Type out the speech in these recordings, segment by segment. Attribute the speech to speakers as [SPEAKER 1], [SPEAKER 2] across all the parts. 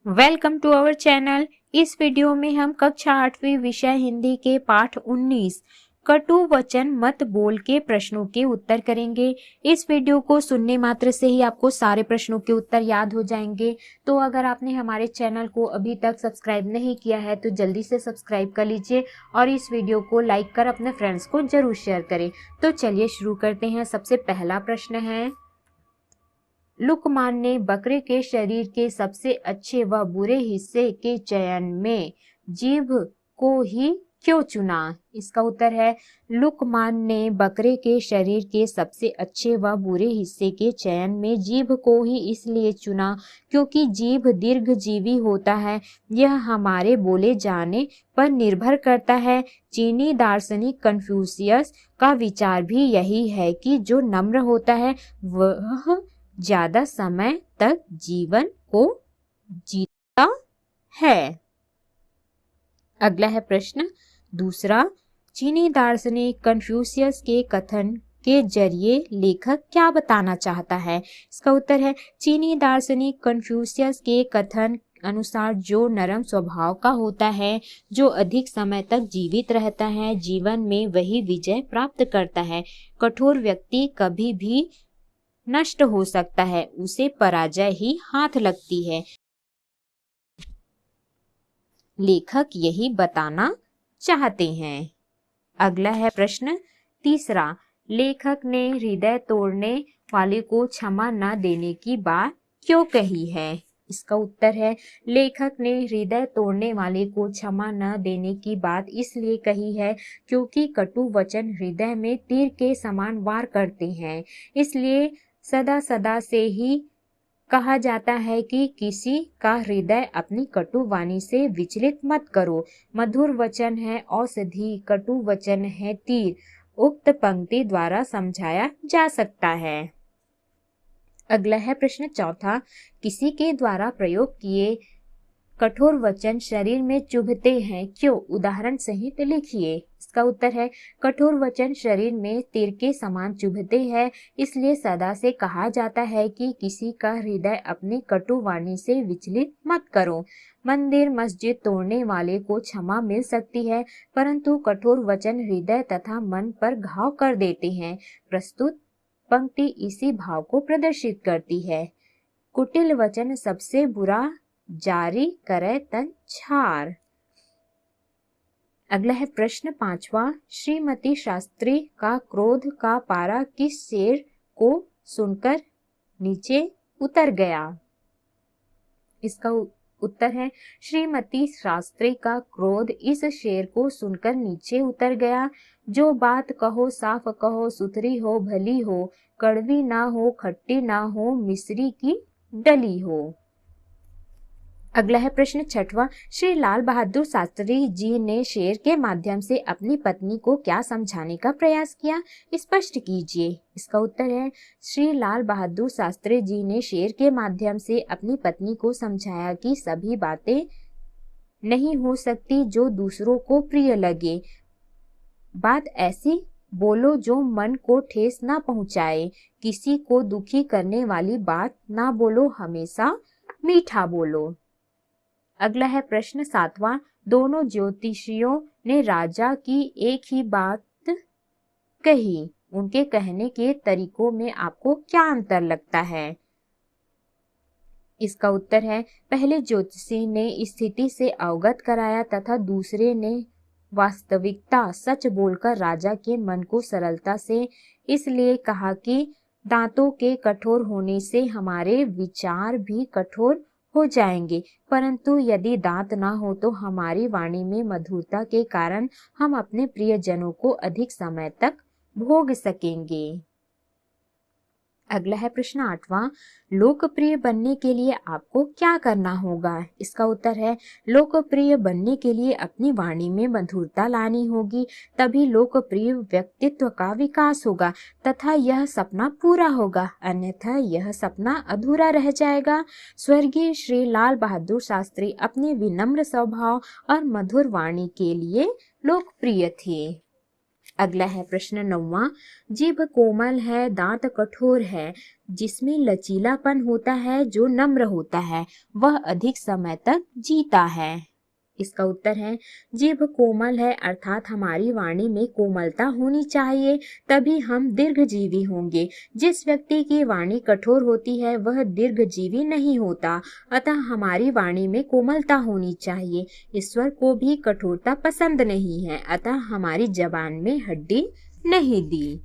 [SPEAKER 1] Welcome to our channel. इस video में हम कक्षा 8वीं विषय हिंदी के पाठ 19 कटु वचन मत बोल के प्रश्नों के उत्तर करेंगे। इस वीडियो को सुनने मात्र से ही आपको सारे प्रश्नों के उत्तर याद हो जाएंगे। तो अगर आपने हमारे चैनल को अभी तक सब्सक्राइब नहीं किया है तो जल्दी से सब्सक्राइब कर लीजिए और इस वीडियो को लाइक कर अपने फ्रेंड्स को जरूर शेयर करें। तो चलिए शुरू करते हैं। सबसे पहला प्रश्न है, लुकमान ने बकरे के शरीर के सबसे अच्छे व बुरे हिस्से के चयन में जीभ को ही क्यों चुना? इसका उत्तर है, लुकमान ने बकरे के शरीर के सबसे अच्छे व बुरे हिस्से के चयन में जीभ को ही इसलिए चुना क्योंकि जीभ दीर्घजीवी होता है। यह हमारे बोले जाने पर निर्भर करता है। चीनी दार्शनिक कन्फ्यूशियस का विचार भी यही है कि जो नम्र होता है वह ज्यादा समय तक जीवन को जीता है। अगला है प्रश्न दूसरा, चीनी दार्शनिक कन्फ्यूशियस के कथन के जरिए लेखक क्या बताना चाहता है? इसका उत्तर है, चीनी दार्शनिक कन्फ्यूशियस के कथन अनुसार जो नरम स्वभाव का होता है, जो अधिक समय तक जीवित रहता है, जीवन में वही विजय प्राप्त करता है। कठोर व्यक्ति कभी भी नष्ट हो सकता है, उसे पराजय ही हाथ लगती है। लेखक यही बताना चाहते हैं। अगला है प्रश्न तीसरा, लेखक ने हृदय तोड़ने वाले को क्षमा न देने की बात क्यों कही है? इसका उत्तर है, लेखक ने हृदय तोड़ने वाले को क्षमा न देने की बात इसलिए कही है क्योंकि कटु वचन हृदय में तीर के समान वार करते हैं। इसलिए सदा सदा से ही कहा जाता है कि किसी का हृदय अपनी कटु वाणी से विचलित मत करो। मधुर वचन है औषधि, कटु वचन है तीर। उक्त पंक्ति द्वारा समझाया जा सकता है। अगला है प्रश्न चौथा, किसी के द्वारा प्रयोग किए कठोर वचन शरीर में चुभते हैं क्यों? उदाहरण सहित लिखिए। इसका उत्तर है, कठोर वचन शरीर में तीर के समान चुभते हैं, इसलिए सदा से कहा जाता है कि किसी का हृदय अपनी कटु वाणी से विचलित मत करो। मंदिर मस्जिद तोड़ने वाले को क्षमा मिल सकती है, परंतु कठोर वचन हृदय तथा मन पर घाव कर देते हैं। प्रस्तुत पंक्ति इसी भाव को प्रदर्शित करती है। कुटिल वचन सबसे बुरा, जारी करे तन छार। अगला है प्रश्न पांचवा, श्रीमती शास्त्री का क्रोध का पारा किस शेर को सुनकर नीचे उतर गया? इसका उत्तर है, श्रीमती शास्त्री का क्रोध इस शेर को सुनकर नीचे उतर गया। जो बात कहो साफ कहो, सुथरी हो भली हो, कड़वी ना हो खट्टी ना हो, मिश्री की डली हो। अगला है प्रश्न छठवां, श्री लाल बहादुर शास्त्री जी ने शेर के माध्यम से अपनी पत्नी को क्या समझाने का प्रयास किया? स्पष्ट कीजिए। इसका उत्तर है, श्री लाल बहादुर शास्त्री जी ने शेर के माध्यम से अपनी पत्नी को समझाया कि सभी बातें नहीं हो सकती जो दूसरों को प्रिय लगे। बात ऐसी बोलो जो मन को ठेस ना पहुंचाए। किसी को दुखी करने वाली बात ना बोलो, हमेशा मीठा बोलो। अगला है प्रश्न सातवां, दोनों ज्योतिषियों ने राजा की एक ही बात कही, उनके कहने के तरीकों में आपको क्या अंतर लगता है? इसका उत्तर है, पहले ज्योतिषी ने स्थिति से अवगत कराया तथा दूसरे ने वास्तविकता सच बोलकर राजा के मन को सरलता से इसलिए कहा कि दांतों के कठोर होने से हमारे विचार भी कठोर हो जाएंगे, परंतु यदि दांत ना हो तो हमारी वाणी में मधुरता के कारण हम अपने प्रियजनों को अधिक समय तक भोग सकेंगे। अगला है प्रश्न आठवां, लोकप्रिय बनने के लिए आपको क्या करना होगा? इसका उत्तर है, लोकप्रिय बनने के लिए अपनी वाणी में मधुरता लानी होगी, तभी लोकप्रिय व्यक्तित्व का विकास होगा तथा यह सपना पूरा होगा, अन्यथा यह सपना अधूरा रह जाएगा। स्वर्गीय श्री लाल बहादुर शास्त्री अपने विनम्र स्वभाव और मधुर वाणी के लिए लोकप्रिय थे। अगला है प्रश्न 9वां। जीभ कोमल है, दांत कठोर है, जिसमें लचीलापन होता है, जो नम्र होता है, वह अधिक समय तक जीता है। इसका उत्तर है जीभ कोमल है अर्थात हमारी वाणी में कोमलता होनी चाहिए, तभी हम दीर्घजीवी होंगे। जिस व्यक्ति की वाणी कठोर होती है वह दीर्घजीवी नहीं होता, अतः हमारी वाणी में कोमलता होनी चाहिए। ईश्वर को भी कठोरता पसंद नहीं है, अतः हमारी जबान में हड्डी नहीं दी।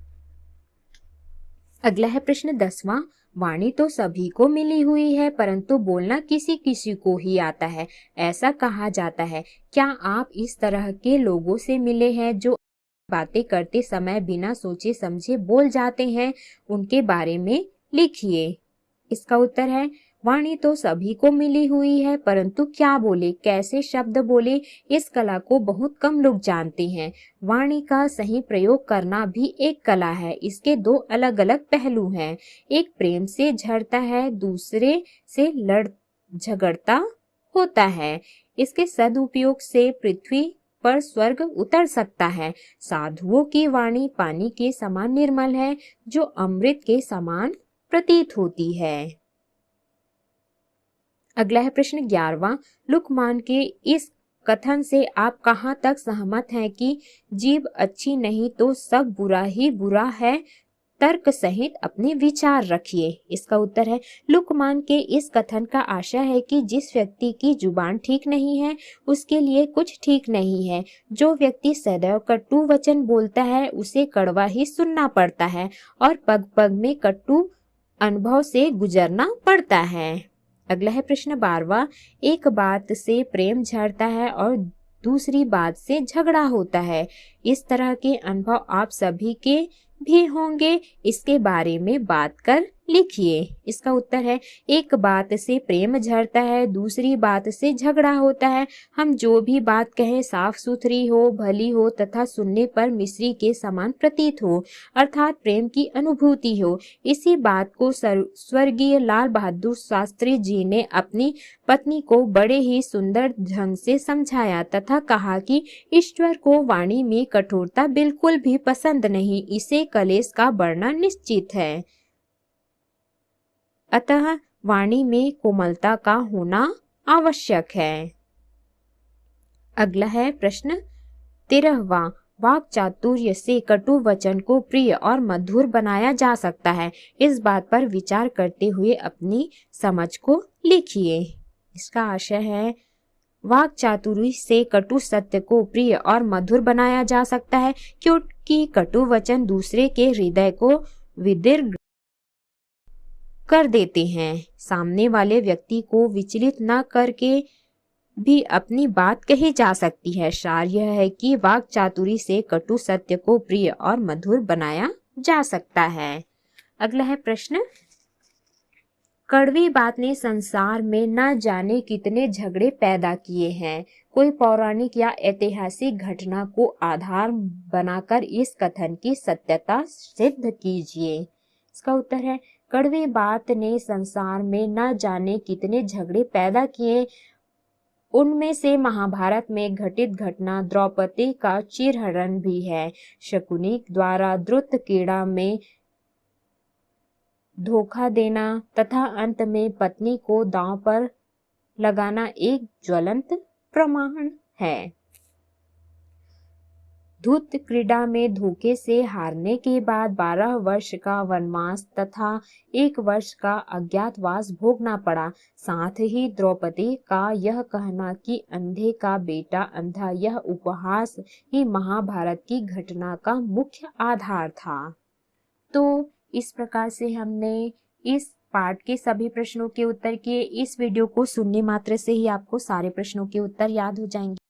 [SPEAKER 1] अगला है प्रश्न 10वां। वाणी तो सभी को मिली हुई है, परंतु बोलना किसी किसी को ही आता है, ऐसा कहा जाता है। क्या आप इस तरह के लोगों से मिले हैं जो बातें करते समय बिना सोचे समझे बोल जाते हैं? उनके बारे में लिखिए। इसका उत्तर है वाणी तो सभी को मिली हुई है, परंतु क्या बोले, कैसे शब्द बोले, इस कला को बहुत कम लोग जानते हैं। वाणी का सही प्रयोग करना भी एक कला है। इसके दो अलग अलग पहलू हैं। एक प्रेम से झड़ता है, दूसरे से लड़ झगड़ता होता है। इसके सदुपयोग से पृथ्वी पर स्वर्ग उतर सकता है। साधुओं की वाणी पानी के समान निर्मल है, जो अमृत के समान प्रतीत होती है। अगला है प्रश्न 11वां। लुकमान के इस कथन से आप कहाँ तक सहमत हैं कि जीभ अच्छी नहीं तो सब बुरा ही बुरा है? तर्क सहित अपने विचार रखिए। इसका उत्तर है लुकमान के इस कथन का आशय है कि जिस व्यक्ति की जुबान ठीक नहीं है उसके लिए कुछ ठीक नहीं है। जो व्यक्ति सदैव कटु वचन बोलता है उसे कड़वा ही सुनना पड़ता है और पग पग में कटु अनुभव से गुजरना पड़ता है। अगला है प्रश्न 12वां। एक बात से प्रेम झड़ता है और दूसरी बात से झगड़ा होता है। इस तरह के अनुभव आप सभी के भी होंगे, इसके बारे में बात कर लिखिए। इसका उत्तर है एक बात से प्रेम झड़ता है, दूसरी बात से झगड़ा होता है। हम जो भी बात कहें साफ सुथरी हो, भली हो तथा सुनने पर मिश्री के समान प्रतीत हो, अर्थात प्रेम की अनुभूति हो। इसी बात को स्वर्गीय लाल बहादुर शास्त्री जी ने अपनी पत्नी को बड़े ही सुंदर ढंग से समझाया तथा कहा कि ईश्वर को वाणी में कठोरता बिल्कुल भी पसंद नहीं, इसे कलेश का बढ़ना निश्चित है। अतः वाणी में कोमलता का होना आवश्यक है। अगला है प्रश्न 13वां। वाक चातुर्य से कटु वचन को प्रिय और मधुर बनाया जा सकता है। इस बात पर विचार करते हुए अपनी समझ को लिखिए। इसका आशय है वाक चातुर्य से कटु सत्य को प्रिय और मधुर बनाया जा सकता है, क्योंकि कटु वचन दूसरे के हृदय को विदीर्ण कर देते हैं। सामने वाले व्यक्ति को विचलित न करके भी अपनी बात कही जा सकती है। सार यह है कि वाक चातुरी से कटु सत्य को प्रिय और मधुर बनाया जा सकता है। अगला है प्रश्न कड़वी बात ने संसार में न जाने कितने झगड़े पैदा किए हैं। कोई पौराणिक या ऐतिहासिक घटना को आधार बनाकर इस कथन की सत्यता सिद्ध कीजिए। इसका उत्तर है कड़वी बात ने संसार में न जाने कितने झगड़े पैदा किए। उनमें से महाभारत में घटित घटना द्रौपदी का चिरहरण भी है। शकुनी द्वारा द्रुत क्रीड़ा में धोखा देना तथा अंत में पत्नी को दांव पर लगाना एक ज्वलंत प्रमाण है। धूत क्रीड़ा में धोखे से हारने के बाद 12 वर्ष का वनवास तथा 1 वर्ष का अज्ञातवास भोगना पड़ा। साथ ही द्रौपदी का यह कहना कि अंधे का बेटा अंधा, यह उपहास ही महाभारत की घटना का मुख्य आधार था। तो इस प्रकार से हमने इस पाठ के सभी प्रश्नों के उत्तर किए। इस वीडियो को सुनने मात्र से ही आपको सारे प्रश्नों के उत्तर याद हो जाएंगे।